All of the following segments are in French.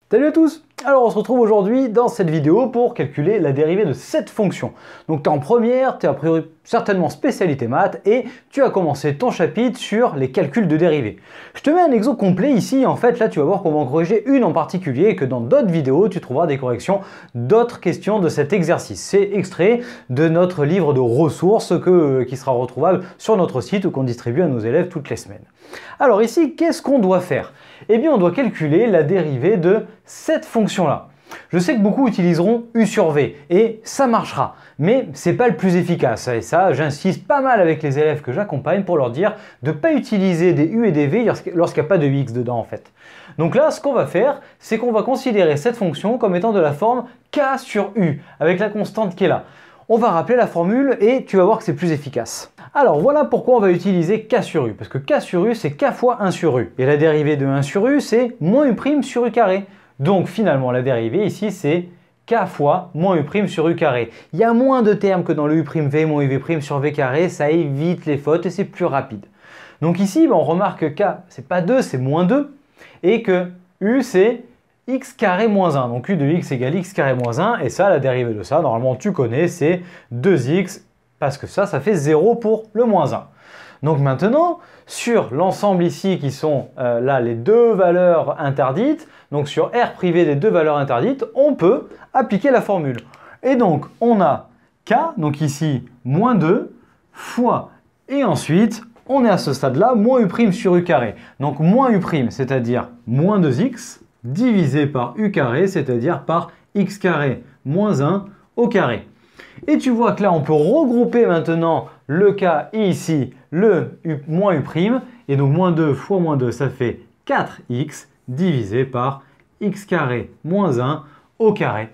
Salut à tous! Alors on se retrouve aujourd'hui dans cette vidéo pour calculer la dérivée de cette fonction. Donc tu es en première, tu es a priori certainement spécialité maths et tu as commencé ton chapitre sur les calculs de dérivée. Je te mets un exo complet ici, en fait là tu vas voir qu'on va en corriger une en particulier et que dans d'autres vidéos tu trouveras des corrections d'autres questions de cet exercice. C'est extrait de notre livre de ressources qui sera retrouvable sur notre site ou qu'on distribue à nos élèves toutes les semaines. Alors ici, qu'est-ce qu'on doit faire? Eh bien on doit calculer la dérivée de cette fonction-là. Je sais que beaucoup utiliseront U sur V et ça marchera, mais c'est pas le plus efficace. Et ça, j'insiste pas mal avec les élèves que j'accompagne pour leur dire de ne pas utiliser des U et des V lorsqu'il n'y a pas de X dedans en fait. Donc là, ce qu'on va faire, c'est qu'on va considérer cette fonction comme étant de la forme K sur U, avec la constante qui est là. On va rappeler la formule et tu vas voir que c'est plus efficace. Alors voilà pourquoi on va utiliser K sur U, parce que K sur U c'est K fois 1 sur U, et la dérivée de 1 sur U c'est moins U' sur U carré. Donc finalement la dérivée ici c'est K fois moins U' sur U carré. Il y a moins de termes que dans le U'V moins UV' sur V carré, ça évite les fautes et c'est plus rapide. Donc ici on remarque que K c'est pas 2, c'est moins 2, et que U c'est x carré moins 1, donc u de x égale x carré moins 1, et ça, la dérivée de ça, normalement tu connais, c'est 2x, parce que ça fait 0 pour le moins 1. Donc maintenant, sur l'ensemble ici qui sont là les deux valeurs interdites, donc sur R privé des deux valeurs interdites, on peut appliquer la formule. Et donc on a k, donc ici moins 2, fois, et ensuite on est à ce stade-là, moins U' sur U carré. Donc moins U', c'est-à-dire moins 2x, divisé par U carré, c'est-à-dire par x carré moins 1 au carré. Et tu vois que là, on peut regrouper maintenant le k et ici le moins U', et donc moins 2 fois moins 2, ça fait 4x divisé par x carré moins 1 au carré.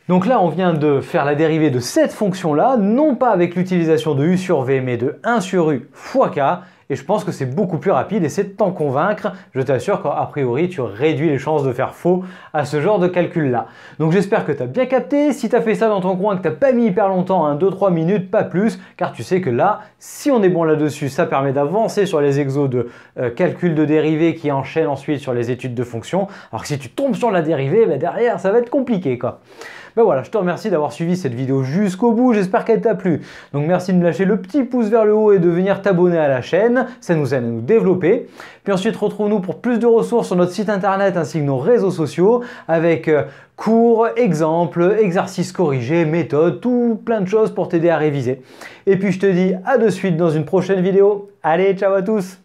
Donc là, on vient de faire la dérivée de cette fonction-là, non pas avec l'utilisation de U sur V, mais de 1 sur U fois K. Et je pense que c'est beaucoup plus rapide et c'est de t'en convaincre. Je t'assure qu'a priori, tu réduis les chances de faire faux à ce genre de calcul-là. Donc j'espère que tu as bien capté. Si tu as fait ça dans ton coin, que tu n'as pas mis hyper longtemps, 2-3 minutes, pas plus, car tu sais que là, si on est bon là-dessus, ça permet d'avancer sur les exos de calcul de dérivée qui enchaînent ensuite sur les études de fonctions. Alors que si tu tombes sur la dérivée, derrière, ça va être compliqué quoi. Ben voilà, je te remercie d'avoir suivi cette vidéo jusqu'au bout, j'espère qu'elle t'a plu. Donc merci de me lâcher le petit pouce vers le haut et de venir t'abonner à la chaîne, ça nous aide à nous développer. Puis ensuite, retrouve-nous pour plus de ressources sur notre site internet ainsi que nos réseaux sociaux avec cours, exemples, exercices corrigés, méthodes, tout plein de choses pour t'aider à réviser. Et puis je te dis à de suite dans une prochaine vidéo. Allez, ciao à tous!